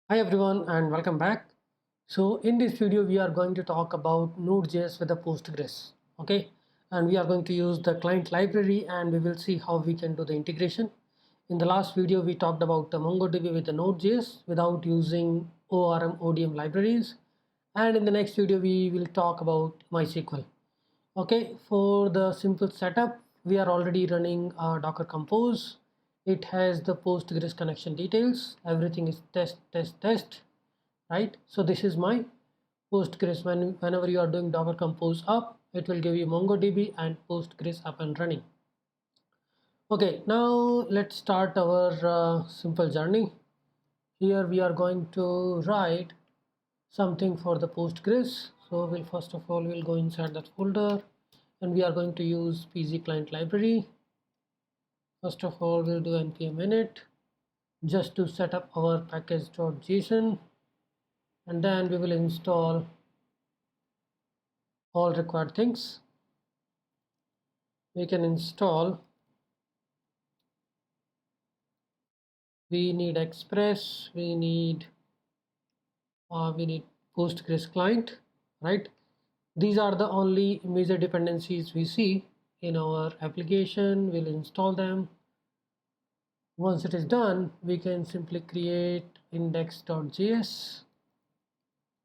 Hi everyone and welcome back. So in this video we are going to talk about Node.js with the Postgres. Okay, and we are going to use the client library and we will see how we can do the integration. In the last video we talked about the MongoDB with the Node.js without using ORM ODM libraries, and in the next video we will talk about MySQL. Okay, for the simple setup, we are already running Docker Compose. It has the Postgres connection details. Everything is test, test, test, right? So this is my Postgres. Whenever you are doing Docker Compose up, it will give you MongoDB and Postgres up and running. Okay, now let's start our simple journey. Here we are going to write something for the Postgres. So we'll first of all we'll go inside that folder and we are going to use PG client library. First of all we'll do npm init just to set up our package.json, and then we will install all required things. We can install, we need Express, we need Postgres client, right? These are the only major dependencies we see in our application. We'll install them. Once it is done, we can simply create index.js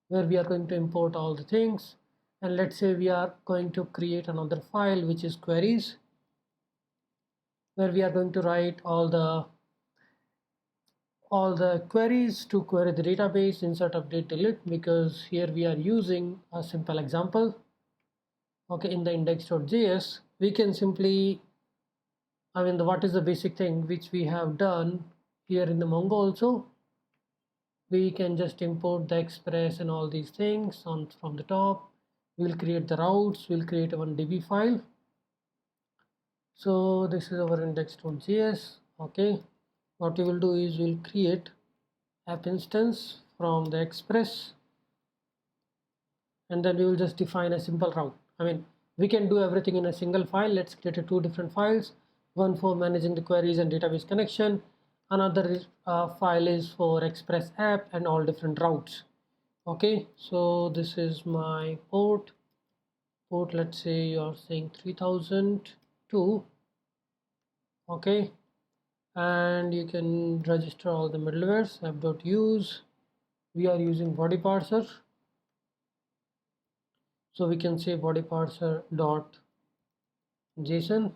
where we are going to import all the things. And let's say we are going to create another file which is queries, where we are going to write all the queries to query the database, insert, update, delete, because here we are using a simple example. Okay, in the index.js we can simply, what is the basic thing which we have done here in the Mongo also. We can just import the Express and all these things from the top. We'll create the routes, we'll create one db file. So this is our index.js. Okay, what we will do is we'll create app instance from the Express, and then we will just define a simple route. We can do everything in a single file. Let's create two different files, one for managing the queries and database connection, another file is for Express app and all different routes. Okay, so this is my port. Let's say you are saying 3002. Okay, and you can register all the middlewares. app.use, we are using body parser, so we can say body parser dot json,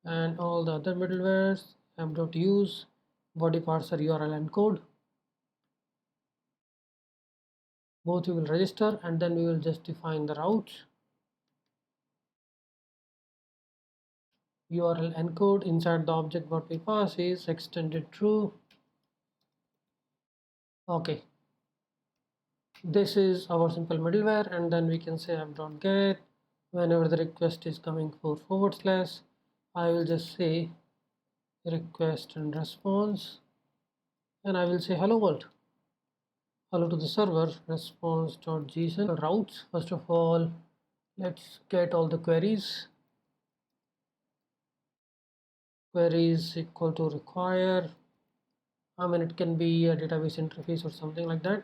and all the other middlewares app.use body parser url encode. Both we will register, and then we will just define the routes. URL encode inside the object what we pass is extended true. Okay, this is our simple middleware, and then we can say app.get. Whenever the request is coming for forward slash, I will just say request and response, and I will say hello world, hello to the server, response.json routes. First of all, let's get all the queries. Queries equal to require, it can be a database interface or something like that,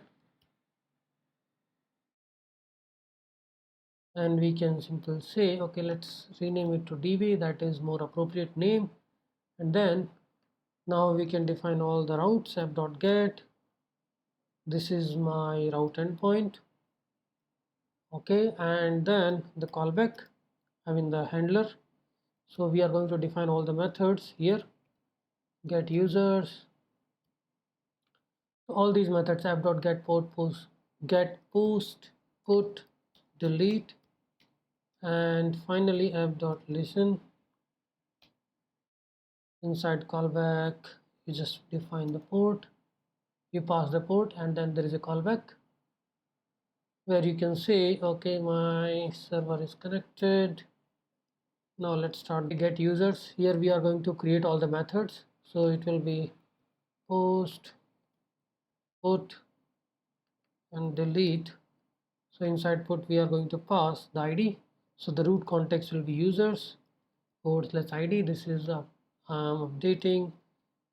and we can simply say okay, let's rename it to db, that is more appropriate name. And then now we can define all the routes. app.get, this is my route endpoint. Okay, and then the callback, the handler. So we are going to define all the methods here. Get users, all these methods, app.get, port, post, get, post, put, delete, and finally app.listen. Inside callback, you just define the port, you pass the port, and then there is a callback where you can say okay, my server is connected. Now let's start the get users. Here we are going to create all the methods, so it will be post, put, and delete. So inside put we are going to pass the id, so the root context will be users /id. This is I'm updating,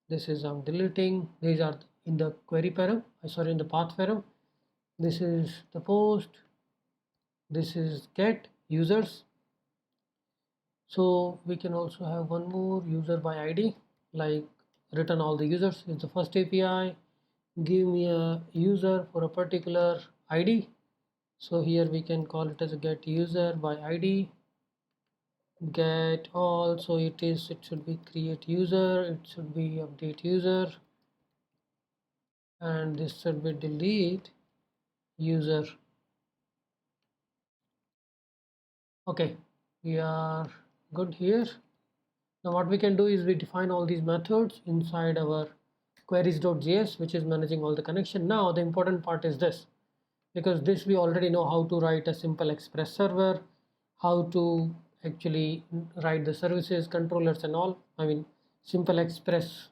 this is I'm deleting. These are in the query param, sorry, in the path param. This is the post, this is get users. So we can also have one more user by ID, like return all the users is the first API. Give me a user for a particular ID. So here we can call it as a get user by ID. Get all, so it should be create user, it should be update user, and this should be delete user. Okay, we are good here. Now what we can do is we define all these methods inside our queries.js, which is managing all the connection. Now the important part is this, because this we already know how to write a simple express server, how to actually write the services, controllers and all. I mean, simple express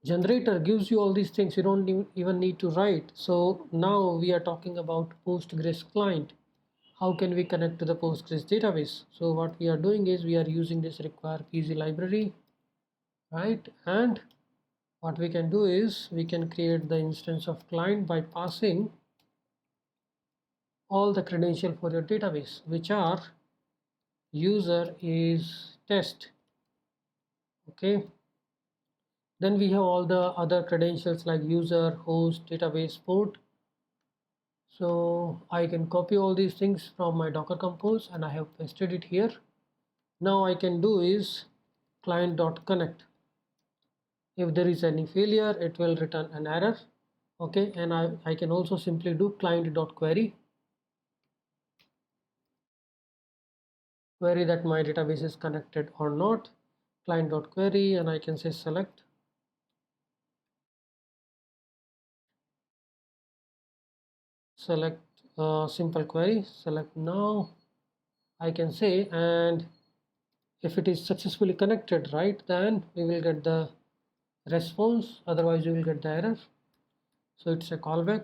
generator gives you all these things, you don't even need to write. So now we are talking about Postgres client. How can we connect to the Postgres database? So what we are doing is we are using this require PZ library, right? And what we can do is we can create the instance of client by passing all the credential for your database, which are user is test. Okay, then we have all the other credentials like user, host, database, port. So I can copy all these things from my Docker Compose and I have pasted it here. Now I can do is client.connect. If there is any failure, it will return an error. Okay, and I can also simply do client.query, query that my database is connected or not, client.query, and I can say select simple query, select now. I can say, and if it is successfully connected, right, then we will get the response, otherwise you will get the error. So it's a callback,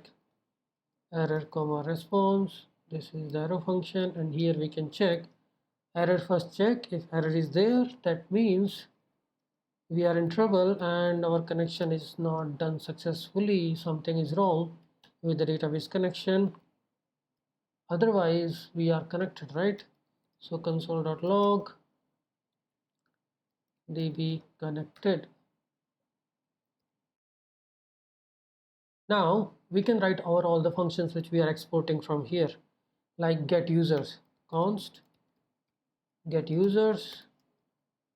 error comma response. This is the arrow function, and here we can check error. First check, if error is there, that means we are in trouble and our connection is not done successfully, something is wrong with the database connection, otherwise we are connected, right? So console.log db connected. Now we can write over all the functions which we are exporting from here, like get users, const get users,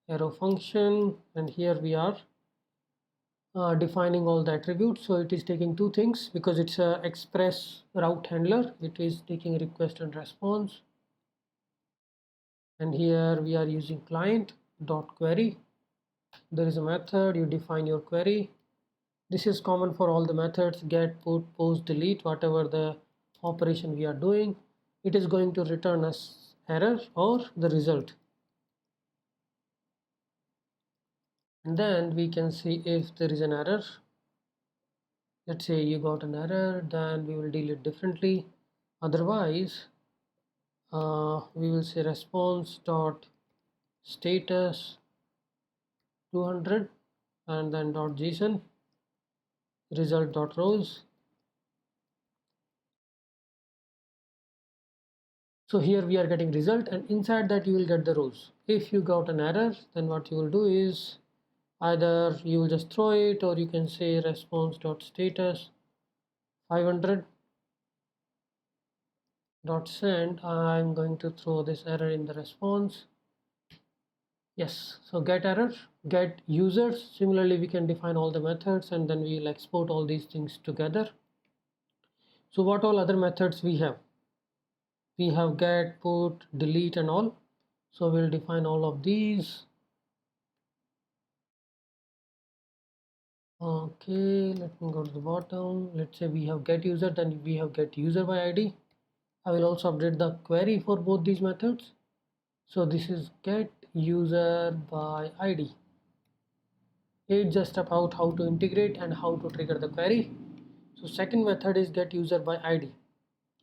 arrow function, and here we are defining all the attributes. So it is taking two things because it's a express route handler. It is taking request and response, and here we are using client dot query. There is a method, you define your query. This is common for all the methods, get, put, post, delete, whatever the operation we are doing, it is going to return us error or the result. And then we can see if there is an error. Let's say you got an error, then we will deal it differently. Otherwise, we will say response dot status 200 and then dot json result dot rows. So here we are getting result, and inside that you will get the rows. If you got an error, then what you will do is either you will just throw it, or you can say response dot status 500 dot send. I'm going to throw this error in the response. Yes, so get error, get users. Similarly, we can define all the methods and then we will export all these things together. So what all other methods we have? We have get, put, delete and all. So we'll define all of these. Okay, let me go to the bottom. Let's say we have get user, then we have get user by ID. I will also update the query for both these methods. So this is get user by ID. It's just about how to integrate and how to trigger the query. So second method is get user by ID,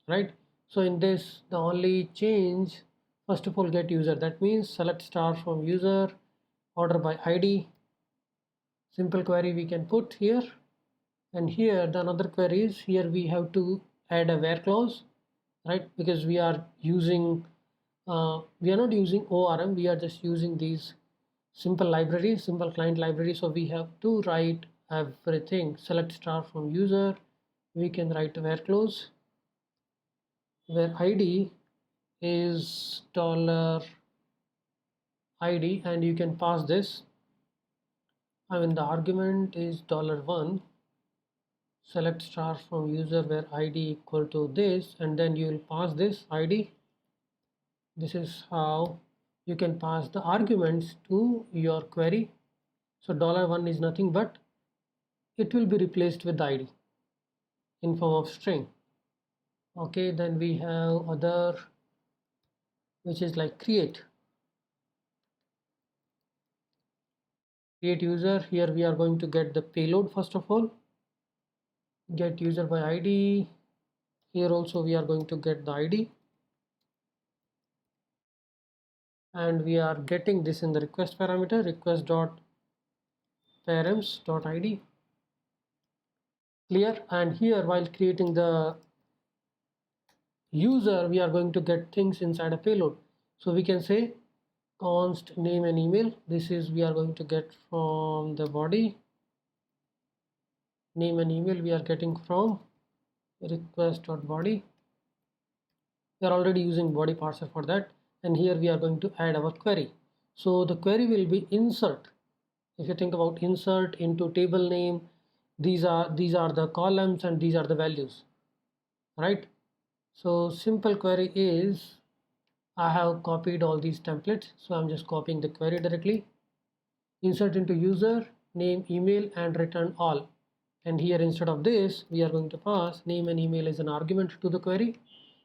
right? So in this, the only change, first of all, get user, that means select star from user, order by ID. Simple query we can put here, And here the another query is, here we have to add a where clause, right? Because we are using we are not using ORM, we are just using these simple libraries, simple client library. So we have to write everything. Select star from user, we can write where clause where ID is dollar ID, and you can pass this. I mean the argument is $1. Select star from user where ID equal to this, and then you will pass this ID. This is how you can pass the arguments to your query. So $1 is nothing but it will be replaced with the ID in form of string. Okay, then we have other, which is like create user. Here we are going to get the payload. First of all, get user by ID. Here also we are going to get the ID, and we are getting this in the request parameter, request dot params dot ID. Clear? And here while creating the user, we are going to get things inside a payload. So we can say const name and email. This is we are going to get from the body. Name and email we are getting from request.body. We are already using body parser for that, and here we are going to add our query. So the query will be insert. If you think about insert into table name, these are the columns and these are the values, right? So simple query is, I have copied all these templates, so I'm just copying the query directly. Insert into user, name, email, and return all. And here instead of this, we are going to pass name and email as an argument to the query.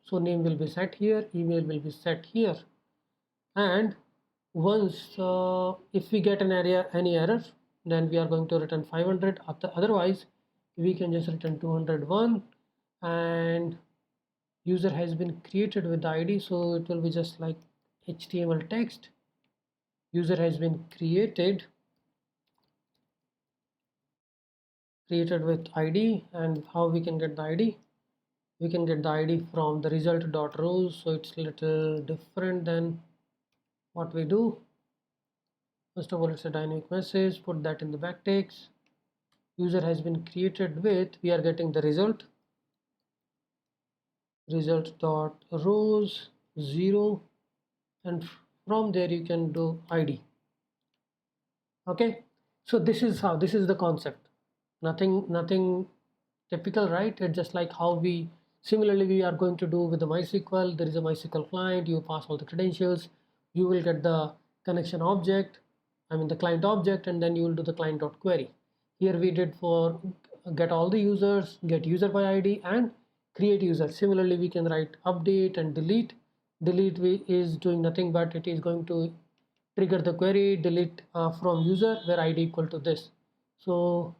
So name will be set here, email will be set here. And once if we get any error, then we are going to return 500. Otherwise, we can just return 201, and user has been created with the ID, so it will be just like HTML text. User has been created with ID. And how we can get the ID? We can get the ID from the result.rows, so it's a little different than what we do. First of all, it's a dynamic message, put that in the backticks. User has been created with, we are getting the result dot rows 0, and from there you can do ID. Okay, so this is the concept. Nothing typical, right? It's just like how we similarly we are going to do with the MySQL. There is a MySQL client, you pass all the credentials, you will get the connection object, I mean the client object, and then you will do the client.query. Here we did for get all the users, get user by ID, and create user. Similarly, we can write update and delete. Delete is doing nothing but it is going to trigger the query delete from user where ID equal to this. So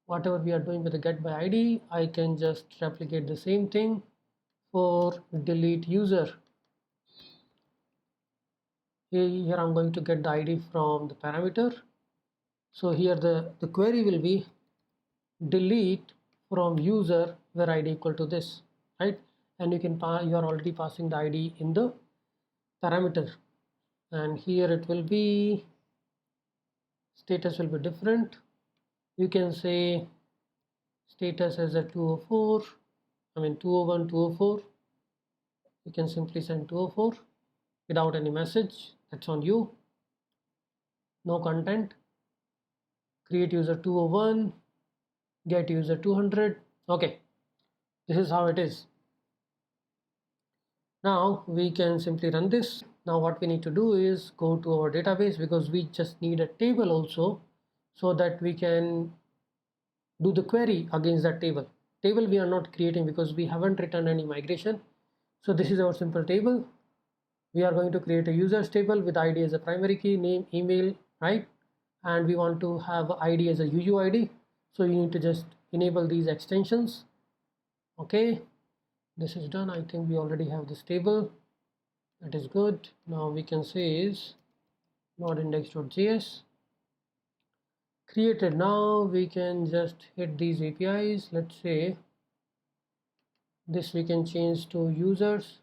whatever we are doing with the get by ID, I can just replicate the same thing for delete user. Here I'm going to get the ID from the parameter. So here the query will be delete from user where ID equal to this, right? And you are already passing the ID in the parameter, and here it will be status will be different. You can say status as a 204, I mean 201 204. You can simply send 204 without any message. That's on you. No content. Create user 201, get user 200. Okay, this is how it is. Now we can simply run this. Now what we need to do is go to our database, because we just need a table also, so that we can do the query against that table. Table we are not creating because we haven't written any migration. So this is our simple table. We are going to create a users table with ID as a primary key, name, email, right? And we want to have ID as a UUID. So you need to just enable these extensions. Okay, this is done. I think we already have this table. That is good. Now we can say is node index.js. created. Now we can just hit these APIs. Let's say this we can change to users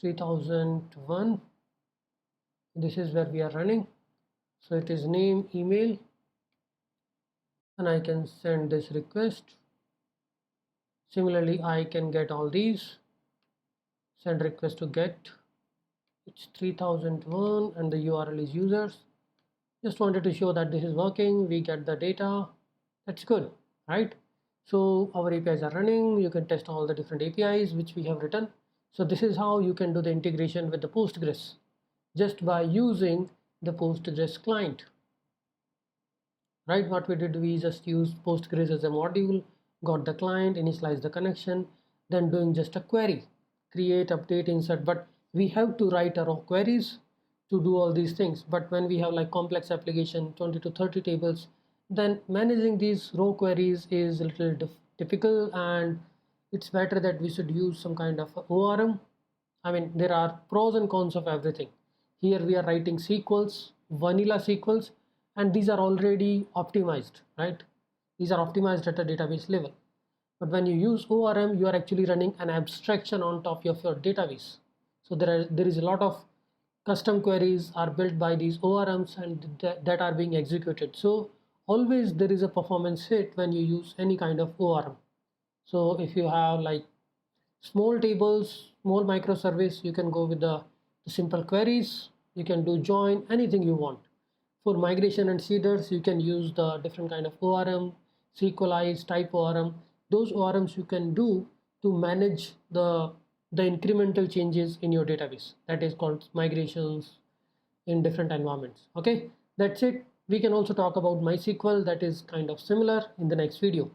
3001. This is where we are running, so it is name, email, and I can send this request. Similarly, I can get all these, send request to get, it's 3001 and the URL is users. Just wanted to show that this is working. We get the data. That's good, right? So our APIs are running. You can test all the different APIs which we have written. So this is how you can do the integration with the Postgres just by using the Postgres client. Right, what we did, we just used Postgres as a module, got the client, initialize the connection, then doing just a query, create, update, insert. But we have to write our queries to do all these things. But when we have like complex application, 20 to 30 tables, then managing these row queries is a little difficult, and it's better that we should use some kind of ORM. I mean, there are pros and cons of everything. Here we are writing SQLs, vanilla SQLs, and these are already optimized, right? These are optimized at a database level. But when you use ORM, you are actually running an abstraction on top of your database. So there is a lot of custom queries are built by these ORMs and that are being executed. So always there is a performance hit when you use any kind of ORM. So if you have like small tables, small microservice, you can go with the simple queries. You can do join, anything you want. For migration and seeders, you can use the different kind of ORM, SQLize, type ORM. Those ORMs you can do to manage the incremental changes in your database. That is called migrations in different environments. Okay, that's it. We can also talk about MySQL, that is kind of similar, in the next video.